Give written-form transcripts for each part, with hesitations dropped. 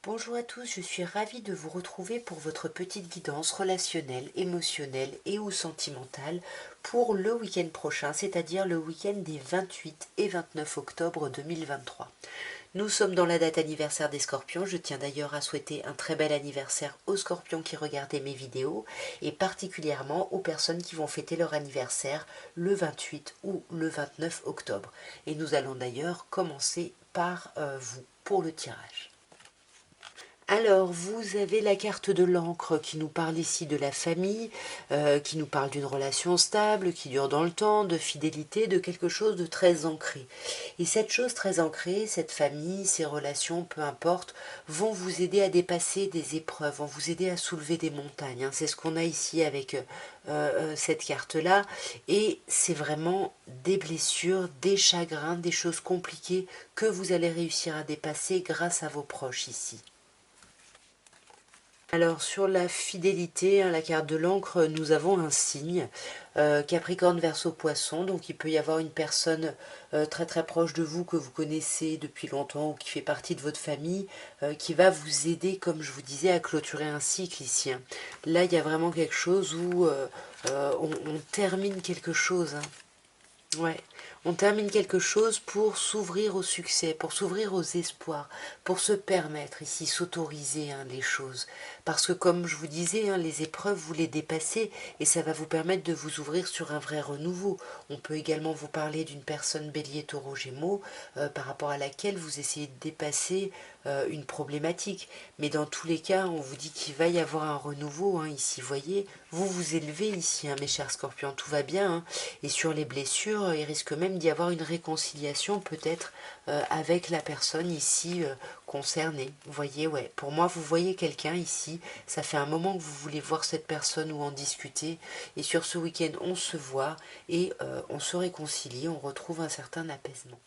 Bonjour à tous, je suis ravie de vous retrouver pour votre petite guidance relationnelle, émotionnelle et ou sentimentale pour le week-end prochain, c'est-à-dire le week-end des 28 et 29 octobre 2023. Nous sommes dans la date anniversaire des Scorpions, je tiens d'ailleurs à souhaiter un très bel anniversaire aux Scorpions qui regardaient mes vidéos et particulièrement aux personnes qui vont fêter leur anniversaire le 28 ou le 29 octobre. Et nous allons d'ailleurs commencer par vous pour le tirage. Alors, vous avez la carte de l'encre qui nous parle ici de la famille, qui nous parle d'une relation stable, qui dure dans le temps, de fidélité, de quelque chose de très ancré. Et cette chose très ancrée, cette famille, ces relations, peu importe, vont vous aider à dépasser des épreuves, vont vous aider à soulever des montagnes, hein. C'est ce qu'on a ici avec cette carte-là. Et c'est vraiment des blessures, des chagrins, des choses compliquées que vous allez réussir à dépasser grâce à vos proches ici. Alors sur la fidélité, hein, la carte de l'encre, nous avons un signe, Capricorne Verseau Poisson, donc il peut y avoir une personne très très proche de vous que vous connaissez depuis longtemps ou qui fait partie de votre famille, qui va vous aider, comme je vous disais, à clôturer un cycle ici, hein. Là il y a vraiment quelque chose où on termine quelque chose, hein. Ouais, on termine quelque chose pour s'ouvrir au succès, pour s'ouvrir aux espoirs, pour se permettre ici, s'autoriser, hein, les choses. Parce que comme je vous disais, hein, les épreuves, vous les dépassez et ça va vous permettre de vous ouvrir sur un vrai renouveau. On peut également vous parler d'une personne bélier taureau gémeaux par rapport à laquelle vous essayez de dépasser une problématique. Mais dans tous les cas, on vous dit qu'il va y avoir un renouveau, hein, ici, voyez. Vous vous élevez ici, hein, mes chers scorpions, tout va bien, hein. Et sur les blessures, il risque même d'y avoir une réconciliation peut-être avec la personne ici concernée. Vous voyez, ouais, pour moi, vous voyez quelqu'un ici, ça fait un moment que vous voulez voir cette personne ou en discuter, et sur ce week-end, on se voit et on se réconcilie, on retrouve un certain apaisement.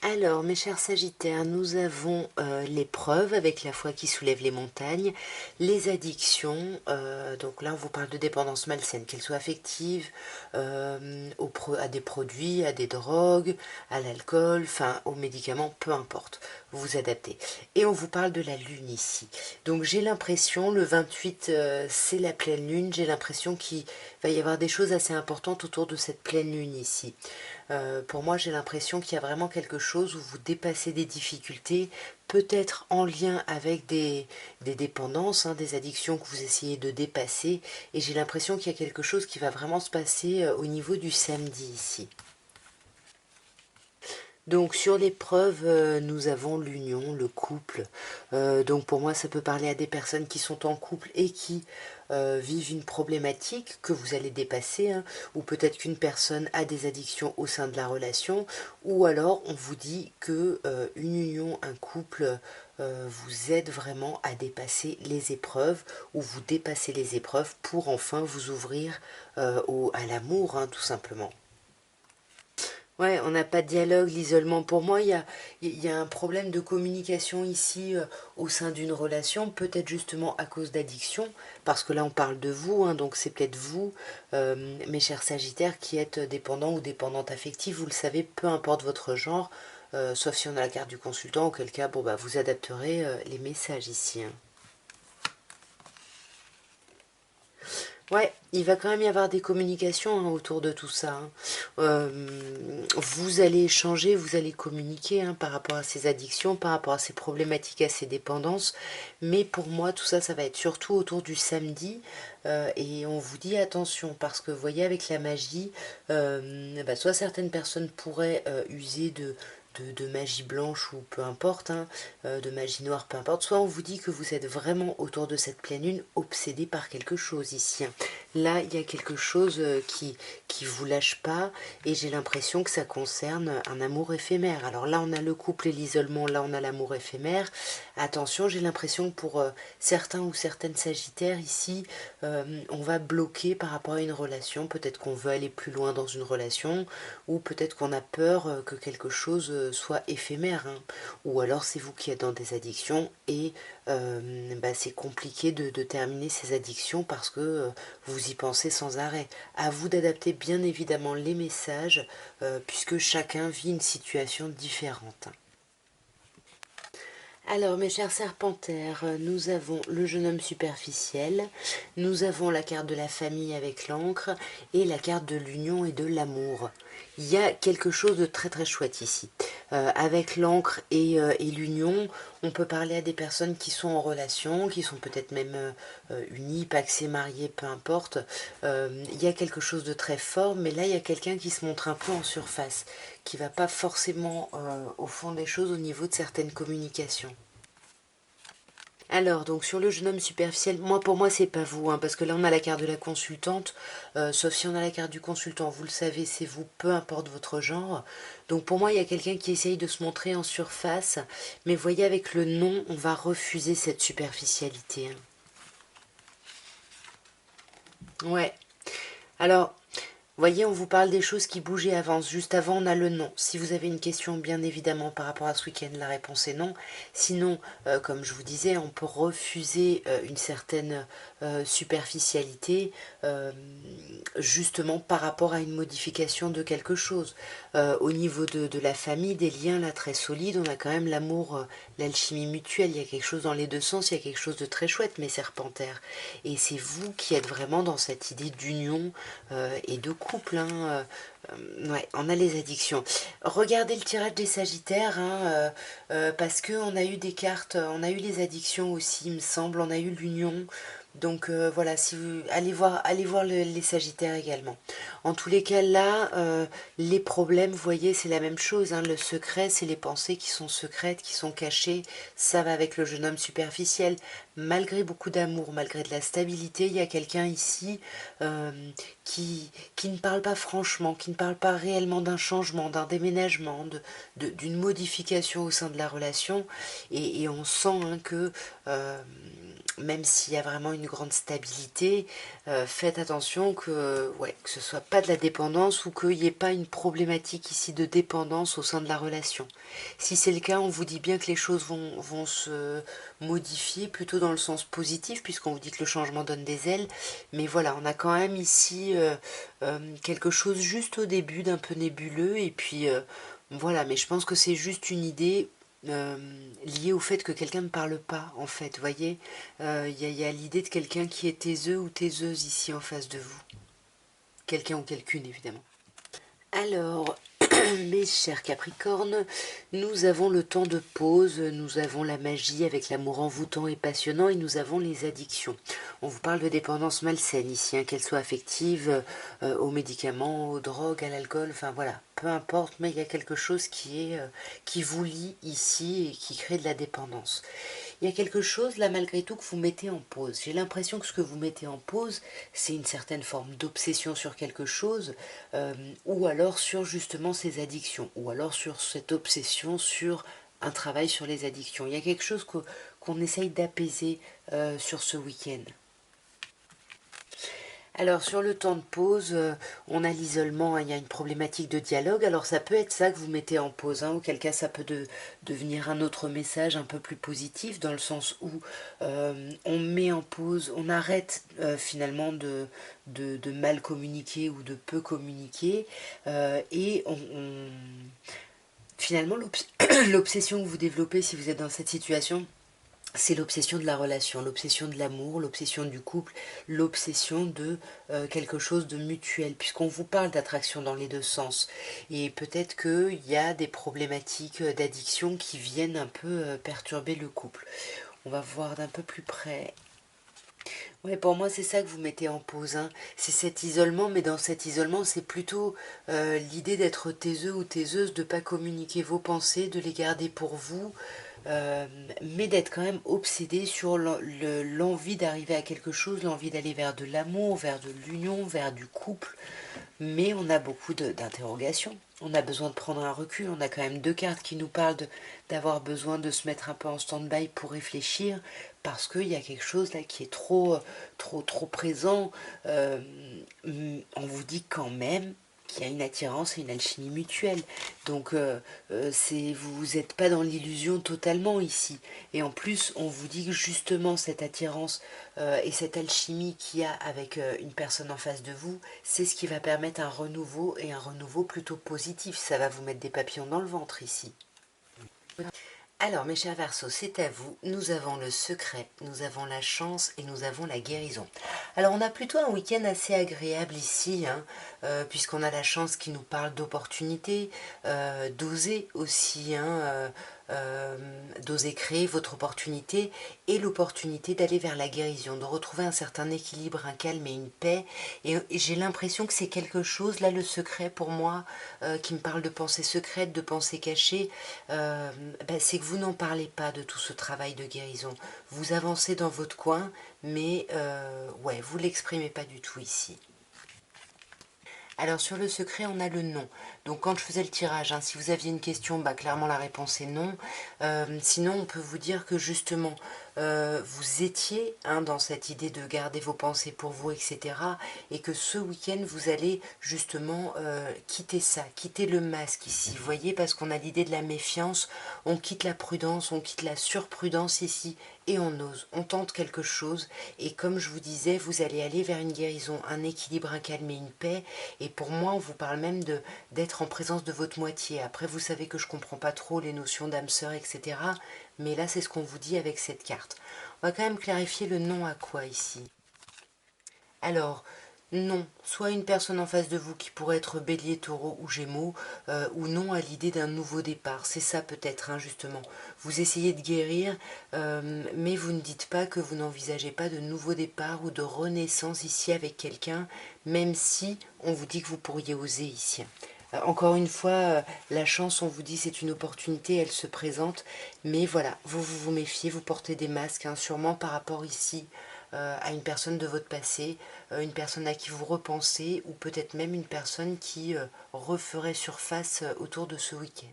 Alors, mes chers Sagittaires, nous avons l'épreuve avec la foi qui soulève les montagnes, les addictions, donc là on vous parle de dépendance malsaine, qu'elle soit affective, à des produits, à des drogues, à l'alcool, enfin aux médicaments, peu importe, vous vous adaptez. Et on vous parle de la lune ici. Donc j'ai l'impression, le 28 c'est la pleine lune, j'ai l'impression qu'il va y avoir des choses assez importantes autour de cette pleine lune ici. Pour moi, j'ai l'impression qu'il y a vraiment quelque chose où vous dépassez des difficultés, peut-être en lien avec des dépendances, hein, des addictions que vous essayez de dépasser. Et j'ai l'impression qu'il y a quelque chose qui va vraiment se passer au niveau du samedi ici. Donc sur l'épreuve, nous avons l'union, le couple. Donc pour moi, ça peut parler à des personnes qui sont en couple et qui vivent une problématique que vous allez dépasser, hein, ou peut-être qu'une personne a des addictions au sein de la relation, ou alors on vous dit que une union, un couple vous aide vraiment à dépasser les épreuves, ou vous dépassez les épreuves pour enfin vous ouvrir à l'amour, hein, tout simplement. Ouais, on n'a pas de dialogue, l'isolement. Pour moi, il y a un problème de communication ici au sein d'une relation, peut-être justement à cause d'addiction, parce que là on parle de vous, hein, donc c'est peut-être vous, mes chers Sagittaires, qui êtes dépendants ou dépendantes affectives, vous le savez, peu importe votre genre, sauf si on a la carte du consultant, auquel cas, bon bah vous adapterez les messages ici, hein. Ouais, il va quand même y avoir des communications, hein, autour de tout ça, hein. Vous allez échanger, vous allez communiquer, hein, par rapport à ces addictions, par rapport à ces problématiques, à ces dépendances. Mais pour moi, tout ça, ça va être surtout autour du samedi. Et on vous dit attention, parce que vous voyez, avec la magie, bah, soit certaines personnes pourraient user de magie blanche ou peu importe, hein, de magie noire, peu importe, soit on vous dit que vous êtes vraiment autour de cette pleine lune obsédé par quelque chose ici, hein. Là, il y a quelque chose qui vous lâche pas et j'ai l'impression que ça concerne un amour éphémère. Alors là, on a le couple et l'isolement, là, on a l'amour éphémère. Attention, j'ai l'impression que pour certains ou certaines Sagittaires ici, on va bloquer par rapport à une relation. Peut-être qu'on veut aller plus loin dans une relation ou peut-être qu'on a peur que quelque chose soit éphémère, hein. Ou alors c'est vous qui êtes dans des addictions et bah, c'est compliqué de terminer ces addictions parce que vous y pensez sans arrêt. À vous d'adapter bien évidemment les messages puisque chacun vit une situation différente. Alors, mes chers serpentaires, nous avons le jeune homme superficiel, nous avons la carte de la famille avec l'encre et la carte de l'union et de l'amour. Il y a quelque chose de très très chouette ici. Avec l'encre et l'union, on peut parler à des personnes qui sont en relation, qui sont peut-être même unies, paxées, mariées, peu importe. Il y a quelque chose de très fort, mais là il y a quelqu'un qui se montre un peu en surface, qui va pas forcément au fond des choses au niveau de certaines communications. Alors, donc sur le jeune homme superficiel, pour moi, c'est pas vous, hein, parce que là, on a la carte de la consultante, sauf si on a la carte du consultant, vous le savez, c'est vous, peu importe votre genre. Donc pour moi, il y a quelqu'un qui essaye de se montrer en surface, mais voyez, avec le nom, on va refuser cette superficialité. Hein. Ouais. Alors, voyez, on vous parle des choses qui bougent et avancent. Juste avant, on a le non. Si vous avez une question, bien évidemment, par rapport à ce week-end, la réponse est non. Sinon, comme je vous disais, on peut refuser une certaine superficialité, justement par rapport à une modification de quelque chose. Au niveau de la famille, des liens là très solides, on a quand même l'amour, l'alchimie mutuelle. Il y a quelque chose dans les deux sens, il y a quelque chose de très chouette, mes serpentaires. Et c'est vous qui êtes vraiment dans cette idée d'union et de couple. Hein, ouais, on a les addictions. Regardez le tirage des Sagittaires, hein, parce que on a eu des cartes, on a eu les addictions aussi, il me semble, on a eu l'union. Donc voilà, si vous allez voir les Sagittaires également. En tous les cas, là, les problèmes, vous voyez, c'est la même chose. Hein, le secret, c'est les pensées qui sont secrètes, qui sont cachées. Ça va avec le jeune homme superficiel. Malgré beaucoup d'amour, malgré de la stabilité, il y a quelqu'un ici euh, qui ne parle pas franchement, qui ne parle pas réellement d'un changement, d'un déménagement, d'une modification au sein de la relation. Et on sent hein, que même s'il y a vraiment une grande stabilité, faites attention que ce soit pas de la dépendance ou qu'il n'y ait pas une problématique ici de dépendance au sein de la relation. Si c'est le cas, on vous dit bien que les choses vont se modifier plutôt dans le sens positif, puisqu'on vous dit que le changement donne des ailes. Mais voilà, on a quand même ici quelque chose juste au début d'un peu nébuleux, et puis voilà, mais je pense que c'est juste une idée euh, liée au fait que quelqu'un ne parle pas, en fait, vous voyez. Y a l'idée de quelqu'un qui est taiseux ou taiseuse ici en face de vous. Quelqu'un ou quelqu'une, évidemment. Alors, mes chers Capricornes, nous avons le temps de pause, nous avons la magie avec l'amour envoûtant et passionnant, et nous avons les addictions. On vous parle de dépendance malsaine ici, hein, qu'elle soit affective, aux médicaments, aux drogues, à l'alcool, enfin voilà, peu importe, mais il y a quelque chose qui vous lie ici et qui crée de la dépendance. Il y a quelque chose là malgré tout que vous mettez en pause. J'ai l'impression que ce que vous mettez en pause, c'est une certaine forme d'obsession sur quelque chose, ou alors sur justement ces addictions, ou alors sur cette obsession sur un travail sur les addictions. Il y a quelque chose qu'on essaye d'apaiser sur ce week-end. Alors sur le temps de pause, on a l'isolement, hein, il y a une problématique de dialogue, alors ça peut être ça que vous mettez en pause, hein, auquel cas ça peut devenir un autre message un peu plus positif, dans le sens où on met en pause, on arrête finalement de mal communiquer ou de peu communiquer, et finalement l'obsession que vous développez si vous êtes dans cette situation, c'est l'obsession de la relation, l'obsession de l'amour, l'obsession du couple, l'obsession de quelque chose de mutuel, puisqu'on vous parle d'attraction dans les deux sens. Et peut-être qu'il y a des problématiques d'addiction qui viennent un peu perturber le couple. On va voir d'un peu plus près. Ouais, pour moi, c'est ça que vous mettez en pause. Hein. C'est cet isolement, mais dans cet isolement, c'est plutôt l'idée d'être taiseux ou taiseuse, de ne pas communiquer vos pensées, de les garder pour vous, euh, mais d'être quand même obsédé sur l'envie d'arriver à quelque chose, l'envie d'aller vers de l'amour, vers de l'union, vers du couple. Mais on a beaucoup d'interrogations. On a besoin de prendre un recul. On a quand même deux cartes qui nous parlent d'avoir besoin de se mettre un peu en stand-by pour réfléchir, parce qu'il y a quelque chose là qui est trop présent. On vous dit quand même qu'il y a une attirance et une alchimie mutuelle. Donc vous n'êtes pas dans l'illusion totalement ici. Et en plus, on vous dit que justement cette attirance et cette alchimie qu'il y a avec une personne en face de vous, c'est ce qui va permettre un renouveau, et un renouveau plutôt positif. Ça va vous mettre des papillons dans le ventre ici. Alors mes chers Verseaux, c'est à vous. Nous avons le secret, nous avons la chance et nous avons la guérison. Alors on a plutôt un week-end assez agréable ici, hein, puisqu'on a la chance qui nous parle d'opportunités, d'oser aussi, hein, euh, d'oser créer votre opportunité et l'opportunité d'aller vers la guérison, de retrouver un certain équilibre, un calme et une paix. Et j'ai l'impression que c'est quelque chose, là le secret pour moi, qui me parle de pensée secrète, de pensée cachée, c'est que vous n'en parlez pas de tout ce travail de guérison. Vous avancez dans votre coin, mais ouais, vous ne l'exprimez pas du tout ici. Alors sur le secret, on a le non. Donc quand je faisais le tirage, hein, si vous aviez une question, clairement la réponse est non. Sinon, on peut vous dire que justement, vous étiez, hein, dans cette idée de garder vos pensées pour vous, etc. Et que ce week-end, vous allez justement quitter ça, quitter le masque ici. Vous voyez, parce qu'on a l'idée de la méfiance, on quitte la prudence, on quitte la surprudence ici et on ose, on tente quelque chose. Et comme je vous disais, vous allez aller vers une guérison, un équilibre, un calme et une paix. Et pour moi, on vous parle même d'être en présence de votre moitié. Après, vous savez que je ne comprends pas trop les notions d'âme sœur, etc. Mais là, c'est ce qu'on vous dit avec cette carte. On va quand même clarifier le non à quoi ici. Alors, non, soit une personne en face de vous qui pourrait être bélier, taureau ou gémeaux, ou non à l'idée d'un nouveau départ. C'est ça peut-être, hein, justement. Vous essayez de guérir, mais vous ne dites pas que vous n'envisagez pas de nouveau départ ou de renaissance ici avec quelqu'un, même si on vous dit que vous pourriez oser ici. Encore une fois, la chance, on vous dit, c'est une opportunité, elle se présente, mais voilà, vous méfiez, vous portez des masques, hein, sûrement par rapport ici à une personne de votre passé, une personne à qui vous repensez, ou peut-être même une personne qui referait surface autour de ce week-end.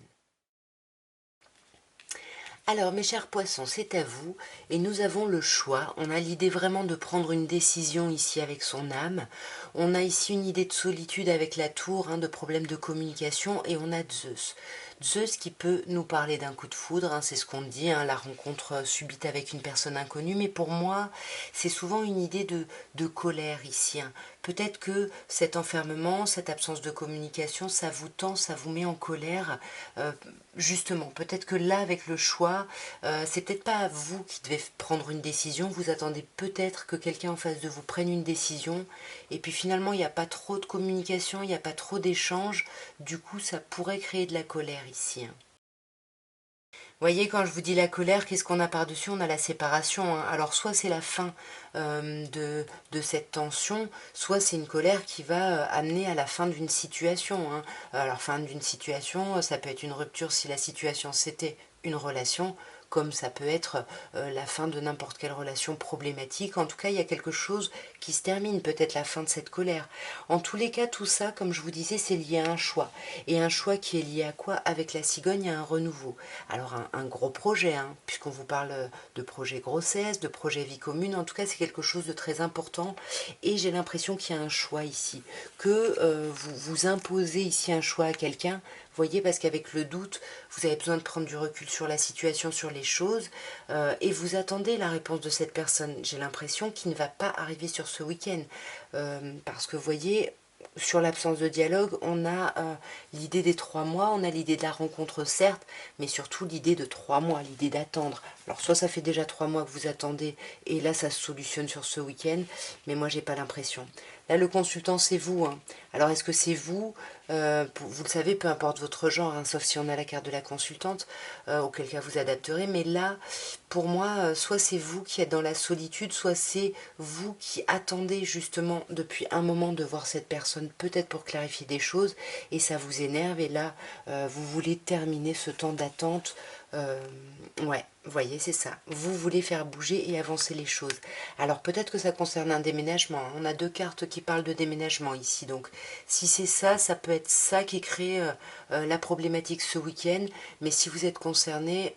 Alors, mes chers poissons, c'est à vous, et nous avons le choix. On a l'idée vraiment de prendre une décision ici avec son âme. On a ici une idée de solitude avec la tour, hein, de problèmes de communication, et on a Zeus. Zeus qui peut nous parler d'un coup de foudre, hein, c'est ce qu'on dit, hein, la rencontre subite avec une personne inconnue, mais pour moi, c'est souvent une idée de colère ici, hein. Peut-être que cet enfermement, cette absence de communication, ça vous tend, ça vous met en colère. Euh, Justement, peut-être que là, avec le choix, c'est peut-être pas à vous qui devez prendre une décision. Vous attendez peut-être que quelqu'un en face de vous prenne une décision. Et puis finalement, il n'y a pas trop de communication, il n'y a pas trop d'échanges. Du coup, ça pourrait créer de la colère ici, hein. Voyez, quand je vous dis la colère, qu'est-ce qu'on a par-dessus? On a la séparation, hein. Alors, soit c'est la fin de cette tension, soit c'est une colère qui va amener à la fin d'une situation, hein. Alors, fin d'une situation, ça peut être une rupture si la situation c'était une relation, comme ça peut être la fin de n'importe quelle relation problématique. En tout cas, il y a quelque chose qui se termine, peut-être la fin de cette colère. En tous les cas, tout ça, comme je vous disais, c'est lié à un choix. Et un choix qui est lié à quoi? Avec la cigogne, à un renouveau. Alors un gros projet, hein, puisqu'on vous parle de projet grossesse, de projet vie commune, en tout cas c'est quelque chose de très important et j'ai l'impression qu'il y a un choix ici, que vous imposez ici un choix à quelqu'un, voyez, parce qu'avec le doute, vous avez besoin de prendre du recul sur la situation, sur les choses, et vous attendez la réponse de cette personne. J'ai l'impression qu'il ne va pas arriver sur ce week-end, parce que vous voyez, sur l'absence de dialogue, on a l'idée des 3 mois, on a l'idée de la rencontre certes, mais surtout l'idée de 3 mois, l'idée d'attendre. Alors soit ça fait déjà 3 mois que vous attendez et là ça se solutionne sur ce week-end, mais moi j'ai pas l'impression. Là le consultant c'est vous, hein. Alors est-ce que c'est vous? Vous le savez, peu importe votre genre, hein, sauf si on a la carte de la consultante, auquel cas vous adapterez, mais là pour moi soit c'est vous qui êtes dans la solitude, soit c'est vous qui attendez justement depuis un moment de voir cette personne, peut-être pour clarifier des choses, et ça vous énerve, et là vous voulez terminer ce temps d'attente. Ouais, vous voyez, c'est ça. Vous voulez faire bouger et avancer les choses. Alors peut-être que ça concerne un déménagement, hein. On a deux cartes qui parlent de déménagement ici. Donc si c'est ça, ça peut être ça qui crée la problématique ce week-end. Mais si vous êtes concerné,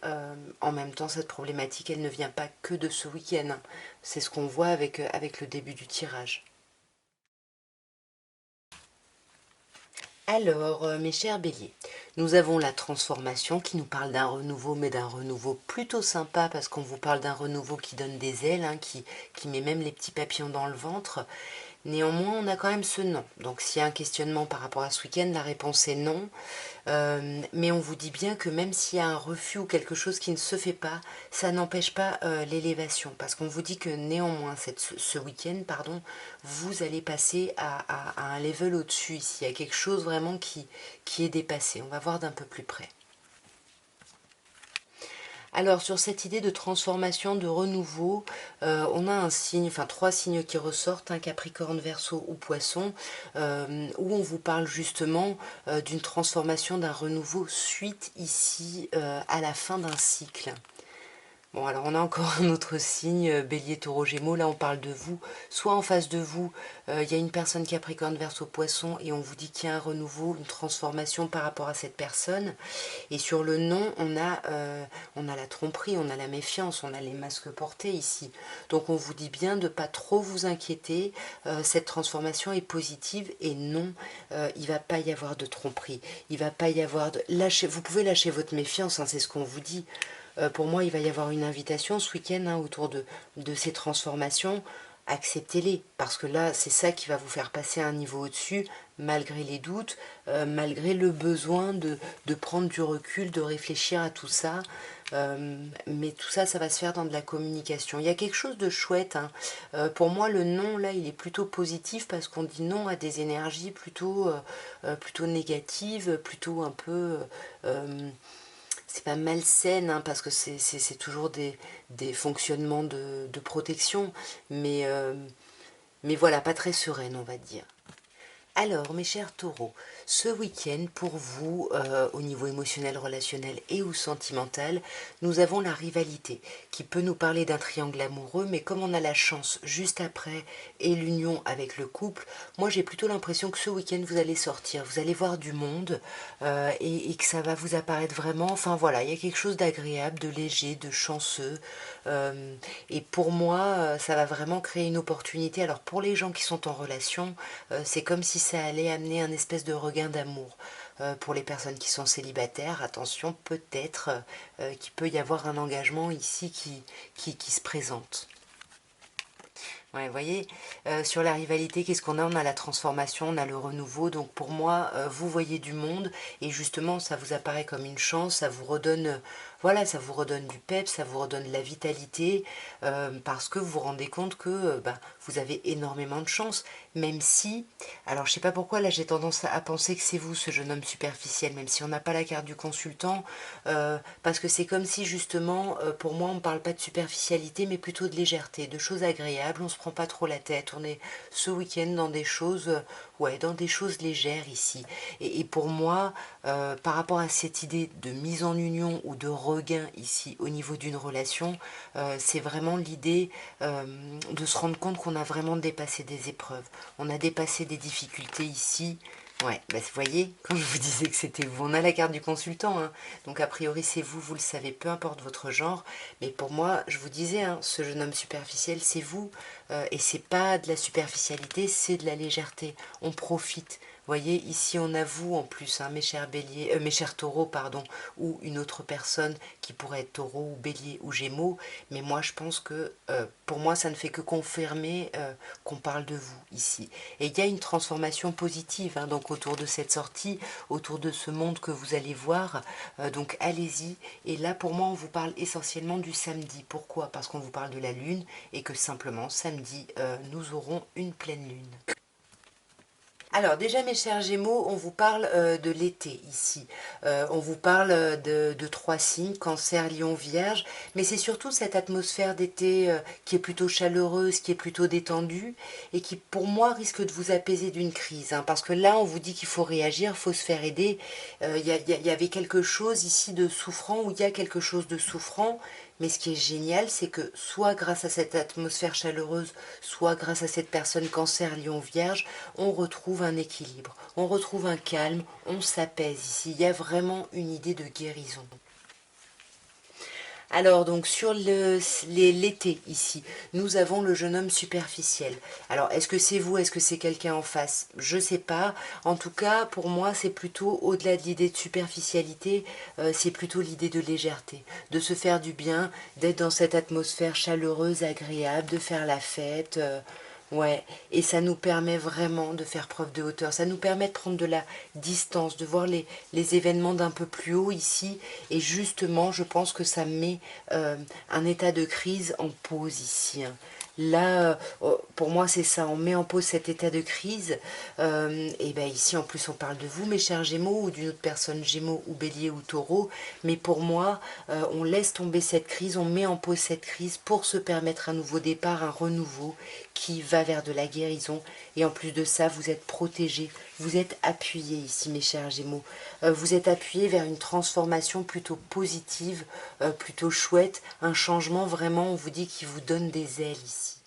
en même temps, cette problématique, elle ne vient pas que de ce week-end, hein. C'est ce qu'on voit avec le début du tirage. Alors, mes chers béliers, nous avons la transformation qui nous parle d'un renouveau, mais d'un renouveau plutôt sympa, parce qu'on vous parle d'un renouveau qui donne des ailes, hein, qui met même les petits papillons dans le ventre. Néanmoins, on a quand même ce non. Donc s'il y a un questionnement par rapport à ce week-end, la réponse est non. Mais on vous dit bien que même s'il y a un refus ou quelque chose qui ne se fait pas, ça n'empêche pas l'élévation. Parce qu'on vous dit que néanmoins, ce week-end, pardon, vous allez passer à un level au-dessus ici. Il y a quelque chose vraiment qui est dépassé. On va voir d'un peu plus près. Alors sur cette idée de transformation, de renouveau, on a un signe, enfin 3 signes qui ressortent, un Capricorne, Verseau ou Poisson, où on vous parle justement d'une transformation, d'un renouveau suite ici à la fin d'un cycle. Bon, alors on a encore un autre signe, Bélier, Taureau, Gémeaux. Là, on parle de vous. Soit en face de vous, il y a une personne Capricorne, Verseau, Poisson, et on vous dit qu'il y a un renouveau, une transformation par rapport à cette personne. Et sur le non, on a la tromperie, on a la méfiance, on a les masques portés ici. Donc on vous dit bien de ne pas trop vous inquiéter. Cette transformation est positive et non, il ne va pas y avoir de tromperie. Il ne va pas y avoir de... Vous pouvez lâcher votre méfiance, hein, c'est ce qu'on vous dit. Pour moi, il va y avoir une invitation ce week-end hein, autour de ces transformations. Acceptez-les, parce que là, c'est ça qui va vous faire passer à un niveau au-dessus, malgré les doutes, malgré le besoin de prendre du recul, de réfléchir à tout ça. Mais tout ça, ça va se faire dans de la communication. Il y a quelque chose de chouette. Hein. Pour moi, le non, là, il est plutôt positif, parce qu'on dit non à des énergies plutôt négatives, plutôt un peu... c'est pas malsaine, hein, parce que c'est toujours des fonctionnements de protection, mais voilà, pas très sereine, on va dire. Alors, mes chers taureaux, ce week-end, pour vous, au niveau émotionnel, relationnel et ou sentimental, nous avons la rivalité, qui peut nous parler d'un triangle amoureux, mais comme on a la chance juste après et l'union avec le couple, moi j'ai plutôt l'impression que ce week-end, vous allez sortir, vous allez voir du monde, et que ça va vous apparaître vraiment, enfin voilà, il y a quelque chose d'agréable, de léger, de chanceux, et pour moi, ça va vraiment créer une opportunité. Alors pour les gens qui sont en relation, c'est comme si ça allait amener un espèce de regain d'amour. Pour les personnes qui sont célibataires, attention, peut-être qu'il peut y avoir un engagement ici qui se présente. Ouais, vous voyez, sur la rivalité, qu'est-ce qu'on a? On a la transformation, on a le renouveau. Donc pour moi, vous voyez du monde et justement, ça vous apparaît comme une chance, ça vous redonne, voilà, ça vous redonne du peps, ça vous redonne de la vitalité, parce que vous vous rendez compte que bah, vous avez énormément de chance, même si, alors je sais pas pourquoi, là j'ai tendance à penser que c'est vous, ce jeune homme superficiel, même si on n'a pas la carte du consultant, parce que c'est comme si justement, pour moi, on ne parle pas de superficialité, mais plutôt de légèreté, de choses agréables, on se prend pas trop la tête, on est ce week-end dans des choses, ouais, dans des choses légères ici. Et pour moi, par rapport à cette idée de mise en union ou de regain ici au niveau d'une relation, c'est vraiment l'idée de se rendre compte qu'on a vraiment dépassé des épreuves, on a dépassé des difficultés ici. Ouais, bah, vous voyez, quand je vous disais que c'était vous, on a la carte du consultant, hein, donc a priori c'est vous, vous le savez, peu importe votre genre, mais pour moi, je vous disais, hein, ce jeune homme superficiel, c'est vous, et c'est pas de la superficialité, c'est de la légèreté, on profite. Vous voyez, ici on a vous en plus, hein, mes chers béliers, mes chers taureaux, pardon, ou une autre personne qui pourrait être taureau ou bélier ou gémeaux, mais moi je pense que pour moi ça ne fait que confirmer qu'on parle de vous ici. Et il y a une transformation positive hein, donc autour de cette sortie, autour de ce monde que vous allez voir, donc allez-y. Et là pour moi on vous parle essentiellement du samedi. Pourquoi? Parce qu'on vous parle de la lune et que simplement samedi nous aurons une pleine lune. Alors déjà mes chers Gémeaux, on vous parle de l'été ici. On vous parle de 3 signes, Cancer, Lion, Vierge, mais c'est surtout cette atmosphère d'été qui est plutôt chaleureuse, qui est plutôt détendue et qui pour moi risque de vous apaiser d'une crise. Hein, parce que là on vous dit qu'il faut réagir, il faut se faire aider. Il y avait quelque chose ici de souffrant ou il y a quelque chose de souffrant. Mais ce qui est génial, c'est que soit grâce à cette atmosphère chaleureuse, soit grâce à cette personne Cancer, Lion, Vierge, on retrouve un équilibre, on retrouve un calme, on s'apaise ici. Il y a vraiment une idée de guérison. Alors donc sur l'été ici, nous avons le jeune homme superficiel. Alors est-ce que c'est vous, est-ce que c'est quelqu'un en face? Je sais pas. En tout cas, pour moi, c'est plutôt au-delà de l'idée de superficialité, c'est plutôt l'idée de légèreté, de se faire du bien, d'être dans cette atmosphère chaleureuse, agréable, de faire la fête. Ouais, et ça nous permet vraiment de faire preuve de hauteur, ça nous permet de prendre de la distance, de voir les événements d'un peu plus haut ici, et justement, je pense que ça met un état de crise en pause ici, hein. Là, pour moi, c'est ça, on met en pause cet état de crise, et bien ici, en plus, on parle de vous, mes chers Gémeaux, ou d'une autre personne, Gémeaux ou Bélier ou Taureau, mais pour moi, on laisse tomber cette crise, on met en pause cette crise pour se permettre un nouveau départ, un renouveau, qui va vers de la guérison. Et en plus de ça, vous êtes protégé, vous êtes appuyé ici, mes chers Gémeaux. Vous êtes appuyé vers une transformation plutôt positive, plutôt chouette, un changement vraiment, on vous dit, qui vous donne des ailes ici.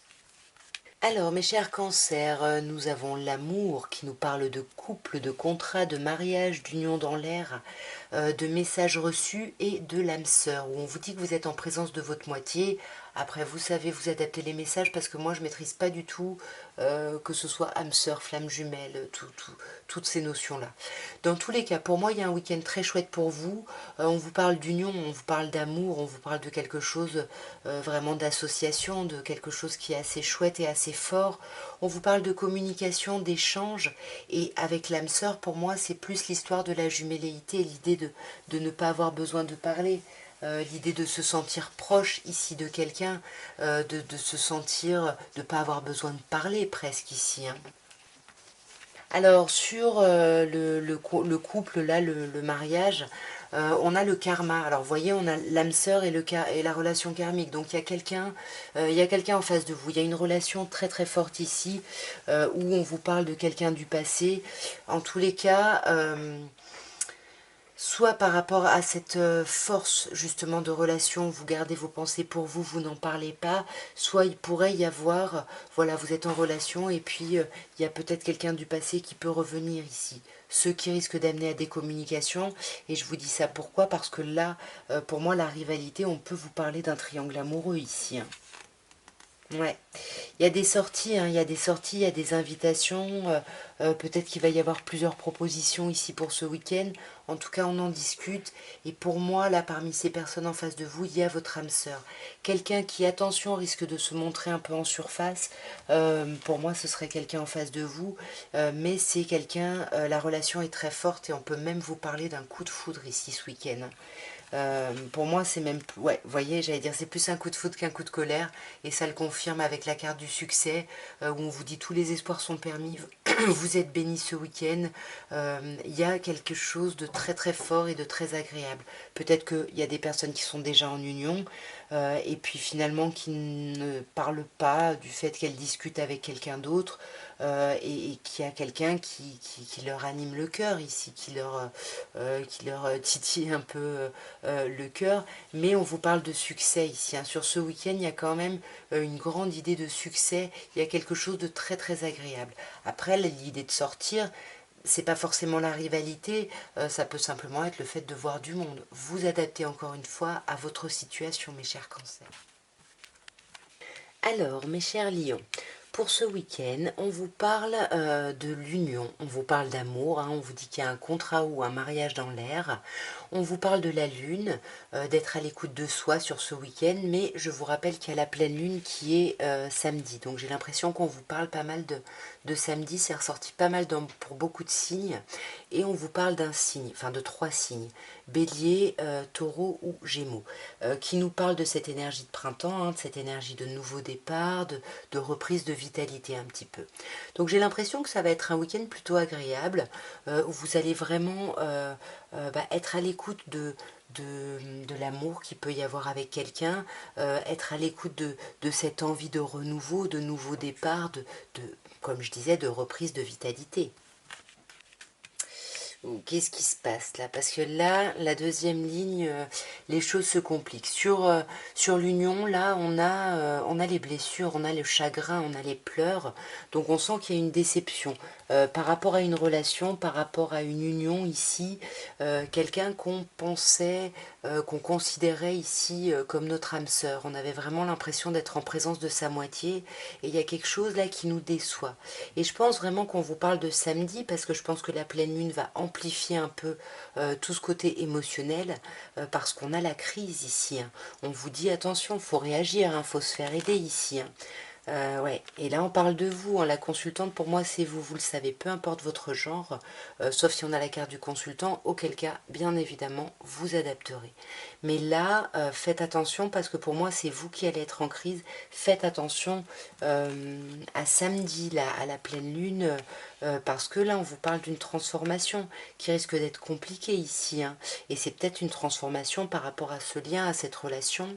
Alors, mes chers cancers, nous avons l'amour qui nous parle de couple, de contrat, de mariage, d'union dans l'air, de messages reçus et de l'âme sœur, où on vous dit que vous êtes en présence de votre moitié. Après, vous savez, vous adaptez les messages parce que moi, je ne maîtrise pas du tout que ce soit âme sœur, flamme jumelle, toutes ces notions-là. Dans tous les cas, pour moi, il y a un week-end très chouette pour vous. On vous parle d'union, on vous parle d'amour, on vous parle de quelque chose vraiment d'association, de quelque chose qui est assez chouette et assez fort. On vous parle de communication, d'échange. Et avec l'âme sœur, pour moi, c'est plus l'histoire de la jumelléité, l'idée de ne pas avoir besoin de parler. L'idée de se sentir proche ici de quelqu'un, de se sentir, de ne pas avoir besoin de parler presque ici, hein. Alors sur le couple, là, le mariage, on a le karma. Alors vous voyez, on a l'âme sœur et la relation karmique. Donc il y a quelqu'un en face de vous. Il y a une relation très très forte ici, où on vous parle de quelqu'un du passé. En tous les cas, soit par rapport à cette force justement de relation, vous gardez vos pensées pour vous, vous n'en parlez pas, soit il pourrait y avoir, voilà, vous êtes en relation et puis il y a peut-être quelqu'un du passé qui peut revenir ici. Ce qui risque d'amener à des communications, et je vous dis ça pourquoi, parce que là, pour moi, la rivalité, on peut vous parler d'un triangle amoureux ici, hein. Ouais, il y a des sorties, hein, il y a des sorties, il y a des invitations. Peut-être qu'il va y avoir plusieurs propositions ici pour ce week-end. En tout cas, on en discute. Et pour moi, là, parmi ces personnes en face de vous, il y a votre âme sœur. Quelqu'un qui, attention, risque de se montrer un peu en surface. Pour moi, ce serait quelqu'un en face de vous. Mais c'est quelqu'un, la relation est très forte et on peut même vous parler d'un coup de foudre ici ce week-end. Pour moi, c'est même, ouais, vous voyez, j'allais dire, c'est plus un coup de foudre qu'un coup de colère, et ça le confirme avec la carte du succès, où on vous dit tous les espoirs sont permis, vous êtes bénis ce week-end. Il y a quelque chose de très très fort et de très agréable. Peut-être qu'il y a des personnes qui sont déjà en union, et puis finalement qui ne parlent pas du fait qu'elles discutent avec quelqu'un d'autre, et qu'il y a quelqu'un qui leur anime le cœur ici, qui leur titille un peu le cœur, mais on vous parle de succès ici, hein. Sur ce week-end, il y a quand même une grande idée de succès, il y a quelque chose de très très agréable. Après, l'idée de sortir, c'est pas forcément la rivalité, ça peut simplement être le fait de voir du monde. Vous adaptez encore une fois à votre situation, mes chers cancers. Alors, mes chers lions, pour ce week-end, on vous parle de l'union, on vous parle d'amour, hein, on vous dit qu'il y a un contrat ou un mariage dans l'air, on vous parle de la lune, d'être à l'écoute de soi sur ce week-end, mais je vous rappelle qu'il y a la pleine lune qui est samedi, donc j'ai l'impression qu'on vous parle pas mal de samedi, c'est ressorti pas mal pour beaucoup de signes, et on vous parle d'un signe, enfin de 3 signes, Bélier, Taureau ou Gémeaux, qui nous parle de cette énergie de printemps, hein, de cette énergie de nouveau départ, de reprise de vitalité un petit peu. Donc j'ai l'impression que ça va être un week-end plutôt agréable, où vous allez vraiment être à l'écoute de l'amour qu'il peut y avoir avec quelqu'un, être à l'écoute de cette envie de renouveau, de nouveau départ, comme je disais, de reprise de vitalité. Qu'est-ce qui se passe là? Parce que là, la deuxième ligne, les choses se compliquent. Sur l'union, là, on a les blessures, on a le chagrin, on a les pleurs. Donc on sent qu'il y a une déception par rapport à une relation, par rapport à une union ici. Quelqu'un qu'on pensait, qu'on considérait ici comme notre âme sœur. On avait vraiment l'impression d'être en présence de sa moitié. Et il y a quelque chose là qui nous déçoit. Et je pense vraiment qu'on vous parle de samedi parce que je pense que la pleine lune va amplifier un peu tout ce côté émotionnel parce qu'on a la crise ici, hein. On vous dit attention, il faut réagir, il faut se faire aider ici, hein. Ouais, et là on parle de vous, hein. La consultante pour moi c'est vous, vous le savez, peu importe votre genre, sauf si on a la carte du consultant, auquel cas bien évidemment vous adapterez. Mais là, faites attention parce que pour moi c'est vous qui allez être en crise, faites attention à samedi, là, à la pleine lune, parce que là on vous parle d'une transformation qui risque d'être compliquée ici, hein. Et c'est peut-être une transformation par rapport à ce lien, à cette relation.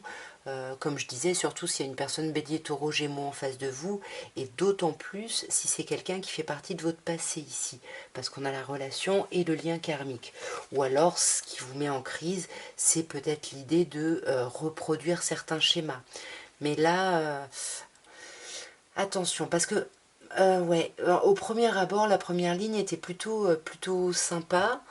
Comme je disais, surtout s'il y a une personne bélier taureau gémeaux en face de vous, et d'autant plus si c'est quelqu'un qui fait partie de votre passé ici, parce qu'on a la relation et le lien karmique. Ou alors, ce qui vous met en crise, c'est peut-être l'idée de reproduire certains schémas. Mais là, attention, parce que, ouais, au premier abord, la première ligne était plutôt sympa,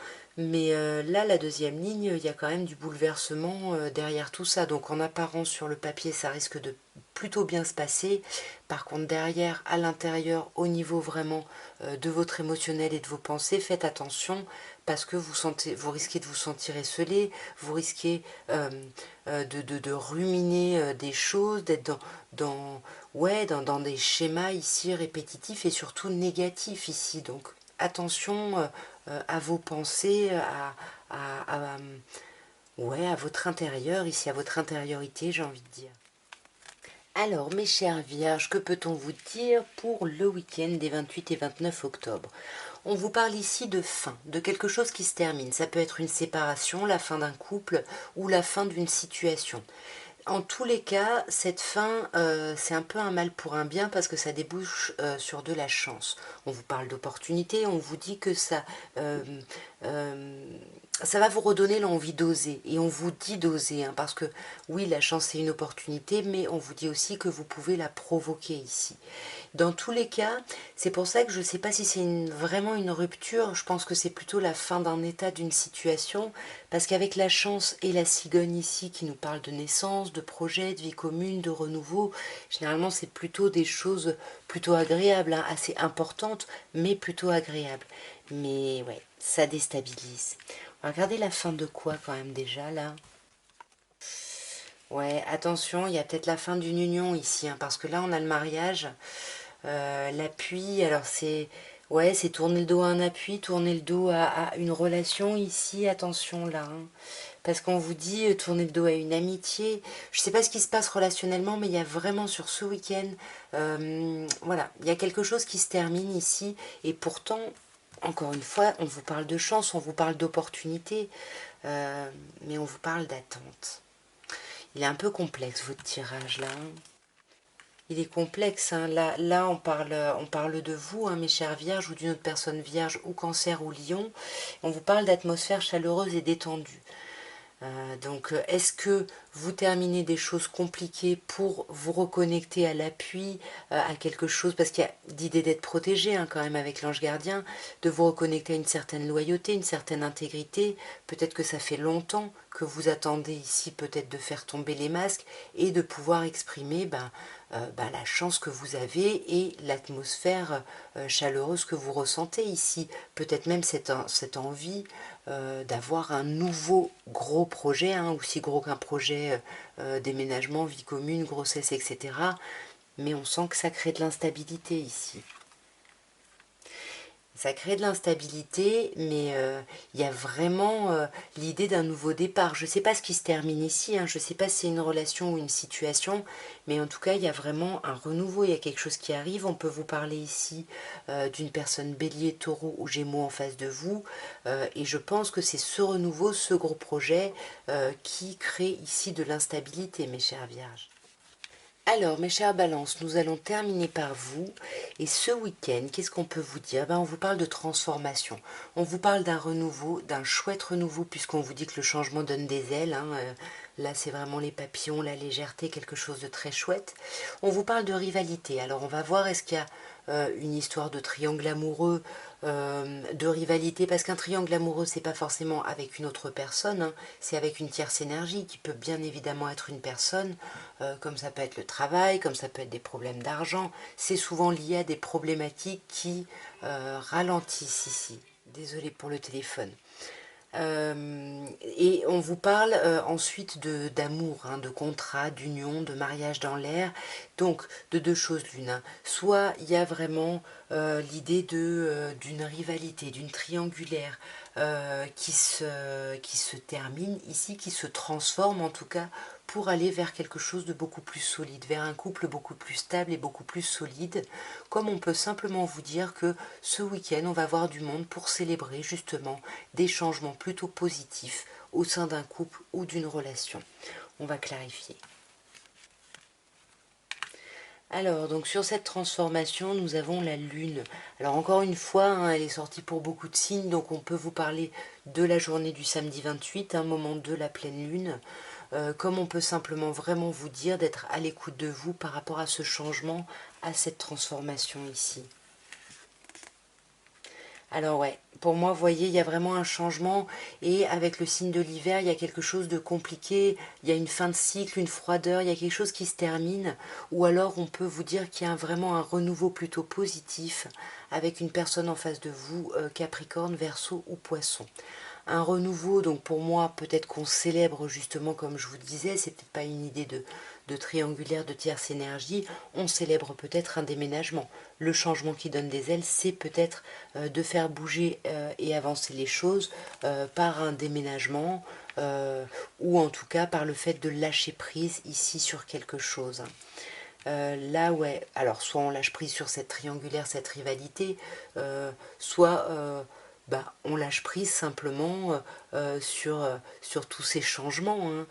mais là, la deuxième ligne, il y a quand même du bouleversement derrière tout ça. Donc en apparence, sur le papier, ça risque de plutôt bien se passer. Par contre, derrière, à l'intérieur, au niveau vraiment de votre émotionnel et de vos pensées, faites attention parce que vous risquez de vous sentir esselé, vous risquez de ruminer des choses, d'être ouais, dans des schémas ici répétitifs et surtout négatifs ici. Donc attention à vos pensées, ouais, à votre intérieur, ici à votre intériorité, j'ai envie de dire. Alors, mes chers vierges, que peut-on vous dire pour le week-end des 28 et 29 octobre? On vous parle ici de fin, de quelque chose qui se termine. Ça peut être une séparation, la fin d'un couple ou la fin d'une situation. En tous les cas, cette fin, c'est un peu un mal pour un bien parce que ça débouche sur de la chance. On vous parle d'opportunité, on vous dit que euh, euh, ça va vous redonner l'envie d'oser. Et on vous dit d'oser, hein, parce que oui, la chance c'est une opportunité, mais on vous dit aussi que vous pouvez la provoquer ici. Dans tous les cas, c'est pour ça que je ne sais pas si c'est vraiment une rupture, je pense que c'est plutôt la fin d'un état, d'une situation, parce qu'avec la chance et la cigogne ici qui nous parle de naissance, de projet, de vie commune, de renouveau, généralement c'est plutôt des choses plutôt agréables, hein, assez importantes, mais plutôt agréables. Mais ouais, ça déstabilise. On va regarder la fin de quoi quand même déjà là. Ouais, attention, il y a peut-être la fin d'une union ici, hein, parce que là on a le mariage. L'appui, alors c'est ouais, c'est tourner le dos à un appui, tourner le dos à une relation ici, attention là, hein. Parce qu'on vous dit tourner le dos à une amitié. Je sais pas ce qui se passe relationnellement, mais il y a vraiment sur ce week-end, voilà, il y a quelque chose qui se termine ici, et pourtant, encore une fois, on vous parle de chance, on vous parle d'opportunité, mais on vous parle d'attente. Il est un peu complexe votre tirage là, hein. Il est complexe, hein. Là on parle de vous, hein, mes chères vierges, ou d'une autre personne vierge, ou cancer, ou lion. On vous parle d'atmosphère chaleureuse et détendue. Donc, est-ce que vous terminez des choses compliquées pour vous reconnecter à l'appui, à quelque chose, parce qu'il y a d'idée d'être protégé, hein, quand même avec l'ange gardien, de vous reconnecter à une certaine loyauté, une certaine intégrité. Peut-être que ça fait longtemps que vous attendez ici peut-être de faire tomber les masques et de pouvoir exprimer la chance que vous avez et l'atmosphère chaleureuse que vous ressentez ici. Peut-être même cette envie d'avoir un nouveau gros projet, hein, aussi gros qu'un projet déménagement, vie commune, grossesse, etc. Mais on sent que ça crée de l'instabilité ici. Ça crée de l'instabilité, mais il y a vraiment l'idée d'un nouveau départ. Je ne sais pas ce qui se termine ici, hein, je ne sais pas si c'est une relation ou une situation, mais en tout cas, il y a vraiment un renouveau, il y a quelque chose qui arrive. On peut vous parler ici d'une personne bélier, taureau ou gémeaux en face de vous, et je pense que c'est ce renouveau, ce gros projet qui crée ici de l'instabilité, mes chères vierges. Alors, mes chères balances, nous allons terminer par vous. Et ce week-end, qu'est-ce qu'on peut vous dire? On vous parle de transformation. On vous parle d'un renouveau, d'un chouette renouveau, puisqu'on vous dit que le changement donne des ailes, hein. Là, c'est vraiment les papillons, la légèreté, quelque chose de très chouette. On vous parle de rivalité. Alors, on va voir, est-ce qu'il y a une histoire de triangle amoureux, de rivalité, parce qu'un triangle amoureux, c'est pas forcément avec une autre personne, hein, c'est avec une tierce énergie qui peut bien évidemment être une personne, comme ça peut être le travail, comme ça peut être des problèmes d'argent. C'est souvent lié à des problématiques qui ralentissent ici. Désolée pour le téléphone. Et on vous parle ensuite d'amour, hein, de contrat, d'union, de mariage dans l'air. Donc, de deux choses l'une, hein. Soit il y a vraiment l'idée d'une rivalité, d'une triangulaire qui se termine ici, qui se transforme en tout cas pour aller vers quelque chose de beaucoup plus solide, vers un couple beaucoup plus stable et beaucoup plus solide. Comme on peut simplement vous dire que ce week-end, on va avoir du monde pour célébrer justement des changements plutôt positifs au sein d'un couple ou d'une relation. On va clarifier. Alors, donc sur cette transformation, nous avons la Lune. Alors encore une fois, hein, elle est sortie pour beaucoup de signes, donc on peut vous parler de la journée du samedi 28, un moment de la pleine Lune, comme on peut simplement vraiment vous dire d'être à l'écoute de vous par rapport à ce changement, à cette transformation ici. Alors ouais, pour moi, vous voyez, il y a vraiment un changement et avec le signe de l'hiver, il y a quelque chose de compliqué, il y a une fin de cycle, une froideur, il y a quelque chose qui se termine ou alors on peut vous dire qu'il y a vraiment un renouveau plutôt positif avec une personne en face de vous, Capricorne, Verseau ou Poisson. Un renouveau, donc pour moi, peut-être qu'on célèbre justement, comme je vous disais, c'est peut-être pas une idée de triangulaire, de tierce énergie, on célèbre peut-être un déménagement. Le changement qui donne des ailes, c'est peut-être de faire bouger et avancer les choses par un déménagement ou en tout cas par le fait de lâcher prise ici sur quelque chose. Là, ouais, alors soit on lâche prise sur cette triangulaire, cette rivalité, soit bah, on lâche prise simplement sur tous ces changements, hein.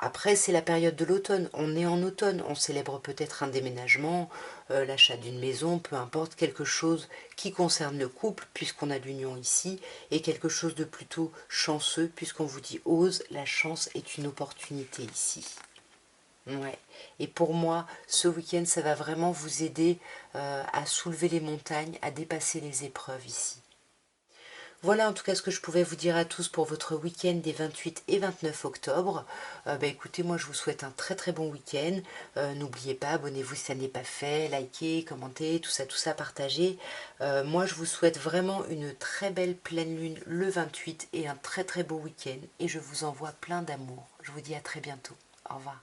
Après, c'est la période de l'automne, on est en automne, on célèbre peut-être un déménagement, l'achat d'une maison, peu importe, quelque chose qui concerne le couple, puisqu'on a l'union ici, et quelque chose de plutôt chanceux, puisqu'on vous dit ose, la chance est une opportunité ici. Ouais. Et pour moi, ce week-end, ça va vraiment vous aider à soulever les montagnes, à dépasser les épreuves ici. Voilà en tout cas ce que je pouvais vous dire à tous pour votre week-end des 28 et 29 octobre. Bah, écoutez, moi je vous souhaite un très très bon week-end. N'oubliez pas, abonnez-vous si ça n'est pas fait, likez, commentez, tout ça, partagez. Moi je vous souhaite vraiment une très belle pleine lune le 28 et un très très beau week-end. Et je vous envoie plein d'amour. Je vous dis à très bientôt. Au revoir.